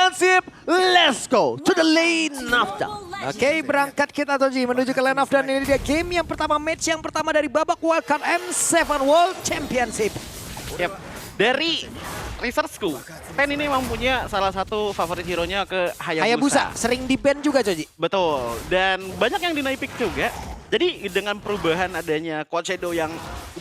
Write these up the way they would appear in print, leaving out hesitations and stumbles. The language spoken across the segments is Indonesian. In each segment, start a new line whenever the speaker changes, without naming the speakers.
Championship. Let's go to the lane of down.
Oke, berangkat kita Toji menuju ke lane of down. Ini dia game yang pertama, match yang pertama dari babak wildcard M7 World Championship.
Yap. Dari researchku, Ten ini memang punya salah satu favorit hero-nya ke Hayabusa.
Sering di-ban juga Toji.
Betul, dan banyak yang dinaik pick juga. Jadi dengan perubahan adanya Cold Shadow yang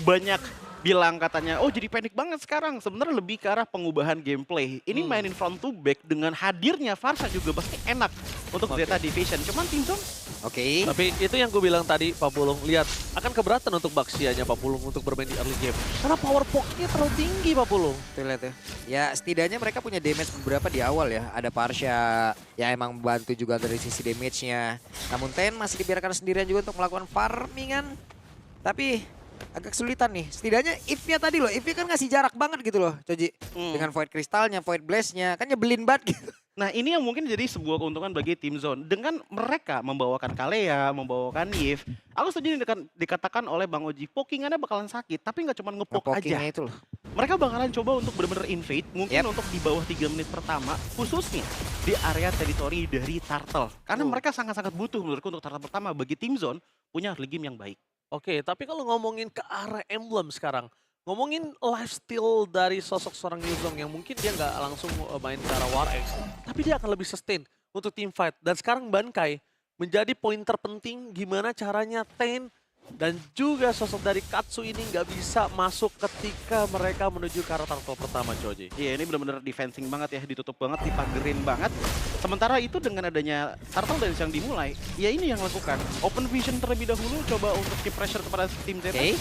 banyak bilang katanya, oh jadi panik banget sekarang. Sebenarnya lebih ke arah pengubahan gameplay. Ini mainin front to back dengan hadirnya Farsha juga pasti enak untuk Zeta Division. Cuman Team Zone,
Oke.
Tapi itu yang gue bilang tadi, Pak Pulung. Lihat, akan keberatan untuk Baxia-nya Pak Pulung untuk bermain di early game. Karena power poke-nya terlalu tinggi Pak Pulung.
Tuh lihat ya. Ya setidaknya mereka punya damage beberapa di awal ya. Ada Farsha yang emang bantu juga dari sisi damage-nya. Namun Ten masih dibiarkan sendirian juga untuk melakukan farmingan. Tapi agak kesulitan nih. Setidaknya if-nya tadi loh. If-nya kan ngasih jarak banget gitu loh Coji. Dengan Void Crystal-nya, Void Blast-nya. Kan nyebelin banget gitu.
nah ini yang mungkin jadi sebuah keuntungan bagi Team Zone. Dengan mereka membawakan Kalea, membawakan Yves, aku setuju dikatakan oleh Bang Oji, pokingannya bakalan sakit, tapi nggak cuma ngepoke aja.
Itu loh.
Mereka bakalan coba untuk benar-benar invade, mungkin untuk di bawah 3 menit pertama, khususnya di area teritori dari Turtle. Karena mereka sangat-sangat butuh menurutku untuk Turtle pertama bagi Team Zone punya early game yang baik.
Oke, tapi kalau ngomongin ke arah emblem sekarang, ngomongin lifestyle dari sosok seorang Yuzong yang mungkin dia nggak langsung main ke arah War X, tapi dia akan lebih sustain untuk team fight. Dan sekarang Bankai menjadi poin terpenting gimana caranya Ten dan juga sosok dari Katsu ini nggak bisa masuk ketika mereka menuju ke arah turtle pertama, Joji.
Iya, ini benar-benar defensing banget ya, ditutup banget, dipagerin banget. Sementara itu dengan adanya turtle dance yang dimulai, ya ini yang lakukan. Open vision terlebih dahulu, coba untuk keep pressure kepada tim Zeta.
Oke.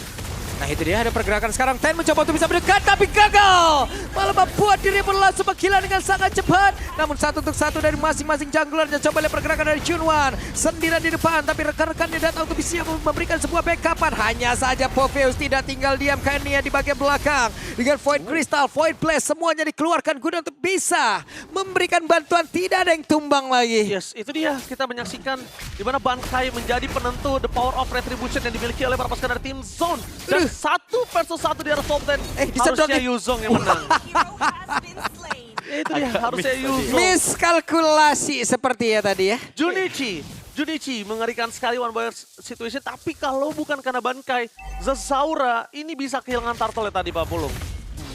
Nah itu dia ada pergerakan sekarang. Ten mencoba untuk bisa mendekat tapi gagal. Malah membuat dirinya berlangsung menghilang dengan sangat cepat. Namun satu untuk satu dari masing-masing junglernya. Coba lihat pergerakan dari Junwan. Sendirian di depan tapi rekan-rekannya datang untuk bisa memberikan sebuah backupan. Hanya saja Popheus tidak tinggal diam karena di bagian belakang. Dengan Void Crystal, Void Blast semuanya dikeluarkan guna untuk bisa memberikan bantuan. Tidak ada yang tumbang lagi.
Yes, itu dia. Kita menyaksikan di mana Bankai menjadi penentu the power of retribution yang dimiliki oleh para pasukan dari tim Zone. Dan 1 versus 1 di arah top 10. Harusnya Yuzong yang menang. Ya itu dia, harusnya Yuzong.
Miskalkulasi seperti ya tadi ya.
Junichi mengerikan sekali one boy situation. Tapi kalau bukan karena Bankai, Zazaura ini bisa kehilangan turtle tadi Pak Pulung.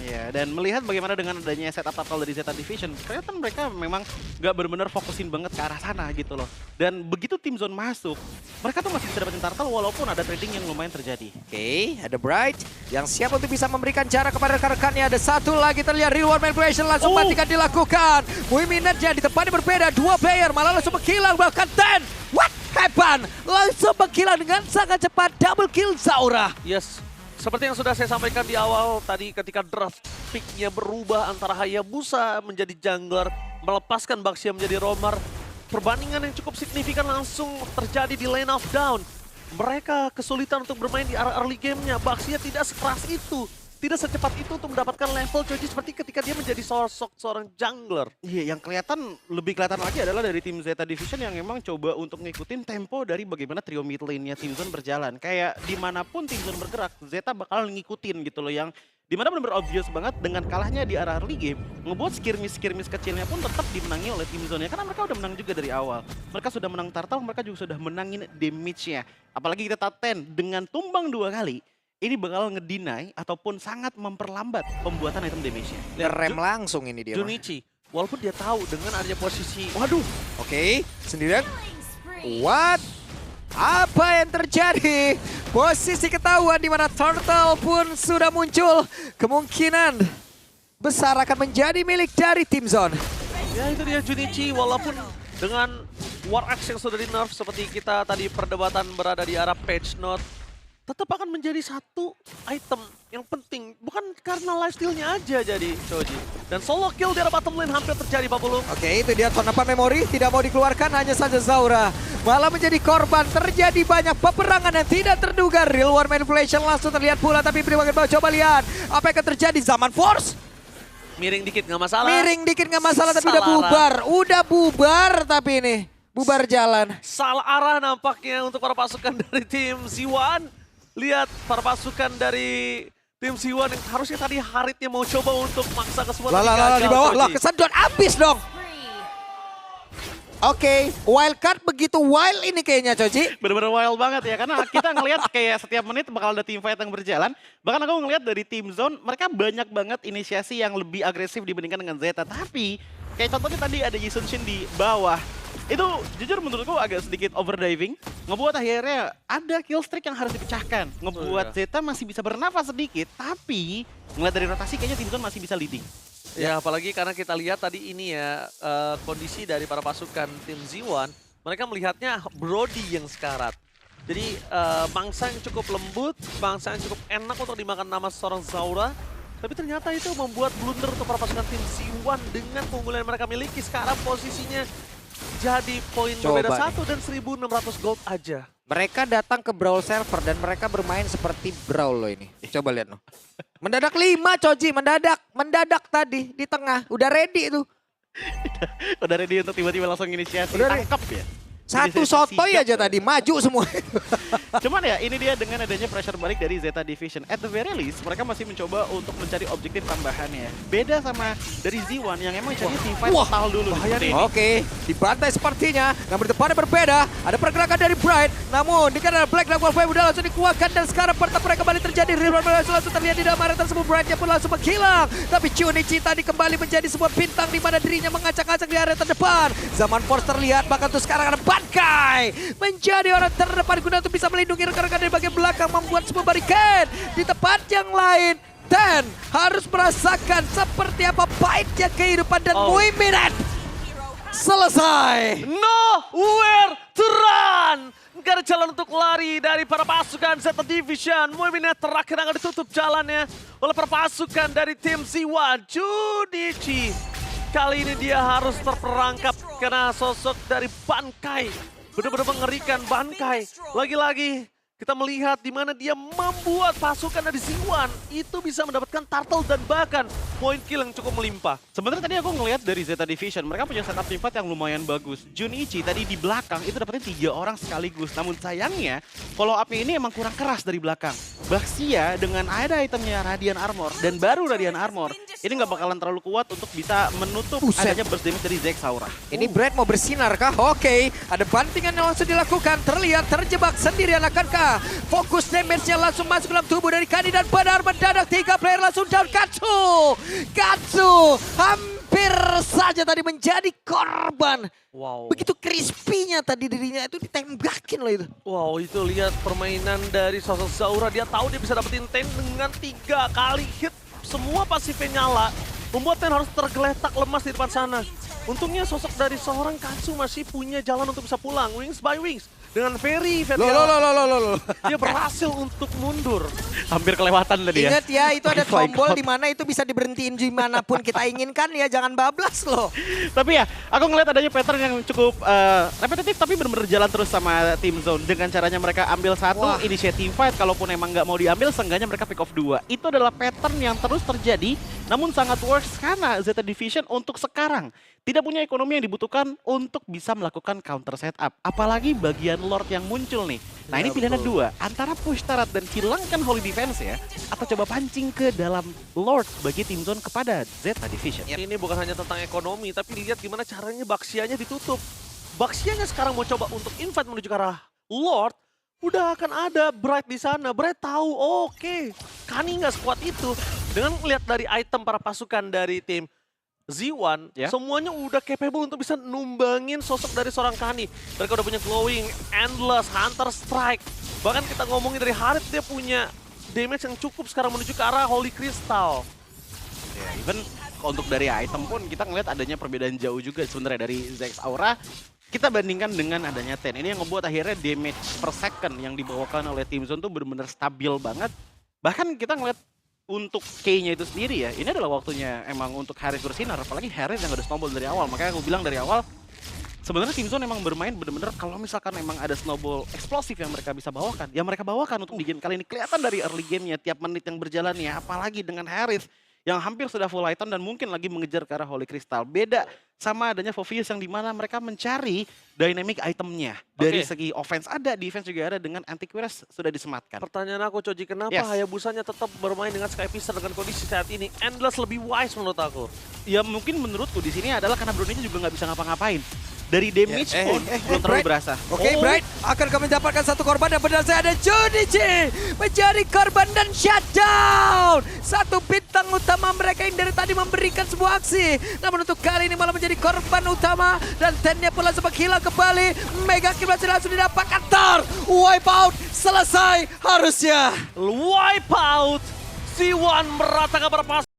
Iya, dan melihat bagaimana dengan adanya setup turtle dari Zeta Division, kelihatan mereka memang nggak benar-benar fokusin banget ke arah sana gitu loh. Dan begitu Team Zone masuk, mereka tuh masih bisa dapetin turtle walaupun ada trading yang lumayan terjadi.
Oke, ada Bright yang siap untuk bisa memberikan jarak kepada rekan-rekannya. Ada satu lagi terlihat real world manipulation langsung matikan dilakukan. Minutnya di tempatnya berbeda, 2 player malah langsung menghilang bahkan Ten. What happened? Langsung menghilang dengan sangat cepat, double kill Zaura.
Yes. Seperti yang sudah saya sampaikan di awal tadi ketika draft pick-nya berubah antara Hayabusa menjadi jungler, melepaskan Baxia menjadi roamer. Perbandingan yang cukup signifikan langsung terjadi di lane of down. Mereka kesulitan untuk bermain di arah early game-nya. Baxia tidak sekeras itu, tidak secepat itu untuk mendapatkan level Joji seperti ketika dia menjadi sosok seorang jungler.
Iya, yang lebih kelihatan lagi adalah dari tim Zeta Division yang memang coba untuk ngikutin tempo dari bagaimana trio mid lane-nya Team Zone berjalan. Kayak dimanapun Team Zone bergerak, Zeta bakal ngikutin gitu loh, yang dimana benar-benar obvious banget dengan kalahnya di arah early game, ngebuat skirmish kecilnya pun tetap dimenangi oleh Team Zone ya, karena mereka udah menang juga dari awal. Mereka sudah menang turtle, mereka juga sudah menangin damage-nya. Apalagi kita Ten dengan tumbang 2 kali, ini bakal ngedeny ataupun sangat memperlambat pembuatan item damage-nya.
Rem langsung ini dia.
Junichi, walaupun dia tahu dengan adanya posisi,
Waduh, oke, sendirian. What? Apa yang terjadi? Posisi ketahuan di mana Turtle pun sudah muncul. Kemungkinan besar akan menjadi milik dari Team Zone.
ya itu dia Junichi, walaupun dengan War Axe yang sudah di nerf seperti kita tadi perdebatan berada di arah Page Note, tetap akan menjadi satu item yang penting. Bukan karena lifestyle-nya aja jadi Choji. Dan solo kill di arah bottom lane hampir terjadi Pak Pulung.
Oke, itu dia tonapan memori. Tidak mau dikeluarkan, hanya saja Zaura malah menjadi korban. Terjadi banyak peperangan yang tidak terduga. Real war manipulation langsung terlihat pula. Tapi di bagian bawah coba lihat. Apa yang akan terjadi? Zaman Force.
Miring dikit nggak masalah.
Miring dikit nggak masalah, tapi udah bubar. Udah bubar tapi ini. Bubar jalan.
Salah arah nampaknya untuk para pasukan dari tim Z1. Lihat para pasukan dari tim Z1 yang harusnya tadi Haritnya mau coba untuk maksa ke semua.
Lah di bawah lah, kesedot abis dong. Oke, wildcard begitu wild ini kayaknya Coci.
Bener-bener wild banget ya, karena kita ngelihat kayak setiap menit bakal ada team fight yang berjalan. Bahkan aku ngelihat dari tim zone, mereka banyak banget inisiasi yang lebih agresif dibandingkan dengan Zeta. Tapi kayak contohnya tadi ada Yisun Shin di bawah. Itu jujur menurutku agak sedikit overdiving. Ngebuat akhirnya ada kill streak yang harus dipecahkan. Ngebuat Zeta masih bisa bernafas sedikit, tapi ngeliat dari rotasi kayaknya tim zone masih bisa leading.
Ya apalagi karena kita lihat tadi ini ya kondisi dari para pasukan tim Z1, mereka melihatnya Brody yang sekarat. Jadi mangsa yang cukup lembut, mangsa yang cukup enak untuk dimakan nama seorang Zaura. Tapi ternyata itu membuat blunder untuk para pasukan tim Z1 dengan keunggulan yang mereka miliki. Sekarang posisinya jadi poin berbeda
Coba
1 dan 1.600 gold aja.
Mereka datang ke Brawl server dan mereka bermain seperti Brawl loh ini. Coba lihat loh. Mendadak 5 Coci, mendadak tadi di tengah. Udah ready itu.
Udah ready untuk tiba-tiba langsung inisiasi.
Udah ready.
Tangkap ya.
Satu
Inisiasi
sotoy
sigap
aja
ya.
tadi, maju semua.
Cuman ya ini dia dengan adanya pressure balik dari Zeta Division. At the very least mereka masih mencoba untuk mencari objektif tambahannya. Beda sama dari Z1 yang emang cari team fight
Wah,
total dulu.
bahaya
seperti
nih.
ini.
Oke, dibantai sepertinya. Namun depannya berbeda. Ada pergerakan dari Bright. Namun dikarenakan Black Dragon Wave udah langsung dikuatkan. Dan sekarang pertempuran kembali terjadi. Rebound langsung terlihat di dalam area tersebut. Brightnya pun langsung menghilang. Tapi Chunichi tadi kembali menjadi sebuah bintang di mana dirinya mengacak-acak di area terdepan. Zaman Force terlihat. Bahkan tuh sekarang ada Bankai menjadi orang terdepan guna untuk bisa melindungi rekan-rekan dari bagian belakang, membuat sebuah barricade di tempat yang lain. Dan harus merasakan seperti apa pahitnya kehidupan dan Muiminet selesai.
Nowhere to run. Gak ada jalan untuk lari dari para pasukan Zeta Division. Muiminet terakhir akan ditutup jalannya oleh para pasukan dari tim Z1. Chunichi kali ini dia harus terperangkap karena sosok dari Bankai benar-benar mengerikan. Bankai lagi-lagi kita melihat di mana dia membuat pasukan dari Z1 itu bisa mendapatkan turtle dan bahkan poin kill yang cukup melimpah.
Sebenarnya tadi aku ngelihat dari Zeta Division, mereka punya setup team fight yang lumayan bagus. Junichi tadi di belakang itu dapetin 3 orang sekaligus. Namun sayangnya, follow up-nya ini emang kurang keras dari belakang. Baxia dengan ada itemnya Radiant Armor dan baru Radiant Armor, ini nggak bakalan terlalu kuat untuk bisa menutup adanya burst damage dari Zek Saura.
Ini Brad mau bersinar kah? Oke, ada bantingan yang langsung dilakukan. Terlihat terjebak sendirian, akankah fokus damage-nya langsung masuk dalam tubuh dari Kani dan benar mendadak 3 player langsung down. Katsu hampir saja tadi menjadi korban.
Wow.
Begitu crispy-nya tadi dirinya itu ditembakin loh itu.
Wow, itu lihat permainan dari sosok Zaura. Dia tahu dia bisa dapetin Ten dengan 3 kali hit. Semua pasifnya nyala, membuat Ten harus tergeletak lemas di depan sana. Untungnya sosok dari seorang Katsu masih punya jalan untuk bisa pulang. Wings by Wings. Dengan very
Loh.
dia berhasil untuk mundur.
Hampir kelewatan tadi ya.
Ingat ya, itu ada
Oh my
tombol
God.
di mana itu bisa diberhentiin dimanapun kita inginkan ya, jangan bablas loh.
Tapi ya, aku ngeliat adanya pattern yang cukup repetitif tapi benar-benar jalan terus sama tim zone. Dengan caranya mereka ambil satu, initiate team fight. Kalaupun emang nggak mau diambil, seenggaknya mereka pick off 2. Itu adalah pattern yang terus terjadi, namun sangat works karena Zeta Division untuk sekarang tidak punya ekonomi yang dibutuhkan untuk bisa melakukan counter setup. Apalagi bagian Lord yang muncul nih. Nah ini pilihannya 2, antara push turret dan hilangkan Holy Defense ya, atau coba pancing ke dalam Lord bagi tim zone kepada Zeta Division.
Ini bukan hanya tentang ekonomi, tapi lihat gimana caranya Baxianya ditutup. Baxianya sekarang mau coba untuk invite menuju ke arah Lord, udah akan ada Bright di sana. Bright tahu, oke, Kani nggak sekuat itu. Dengan melihat dari item para pasukan dari tim Z1, semuanya udah capable untuk bisa numbangin sosok dari seorang Kani. Mereka udah punya Glowing, Endless, Hunter Strike. Bahkan kita ngomongin dari Harith, dia punya damage yang cukup sekarang menuju ke arah Holy Crystal.
Ya, even untuk dari item pun kita ngeliat adanya perbedaan jauh juga sebenarnya dari Zek Aura. Kita bandingkan dengan adanya Ten. Ini yang membuat akhirnya damage per second yang dibawakan oleh tim zone tuh benar-benar stabil banget. Bahkan kita ngeliat untuk K-nya itu sendiri ya, ini adalah waktunya emang untuk Harith bersinar. Apalagi Harith yang udah snowball dari awal. Makanya aku bilang dari awal, sebenarnya tim zone emang bermain bener-bener kalau misalkan emang ada snowball eksplosif yang mereka bisa bawakan, ya mereka bawakan untuk di game kali ini. Kelihatan dari early game-nya, tiap menit yang berjalan ya, apalagi dengan Harith yang hampir sudah full item dan mungkin lagi mengejar ke arah Holy Crystal. Beda sama adanya Phoveus yang dimana mereka mencari dynamic itemnya. Dari segi offense ada, defense juga ada, dengan anti-Quest sudah disematkan.
Pertanyaan aku, Coji, kenapa Hayabusanya tetap bermain dengan Skypicer dengan kondisi saat ini? Endless lebih wise menurut aku.
Ya mungkin menurutku di sini adalah karena Brunei juga nggak bisa ngapa-ngapain. dari damage pun belum terlalu
Bright.
berasa.
Oke,
Oh.
Bright akan kami dapatkan satu korban dan benar saya ada Junichi menjadi korban dan shutdown. Satu bintang utama mereka yang dari tadi memberikan sebuah aksi. Namun untuk kali ini malah menjadi korban utama dan Tennya pula sempat hilang kembali. Mega kill masih langsung didapatkan. Wipeout selesai harusnya.
Wipeout. C1 meratakan berpas.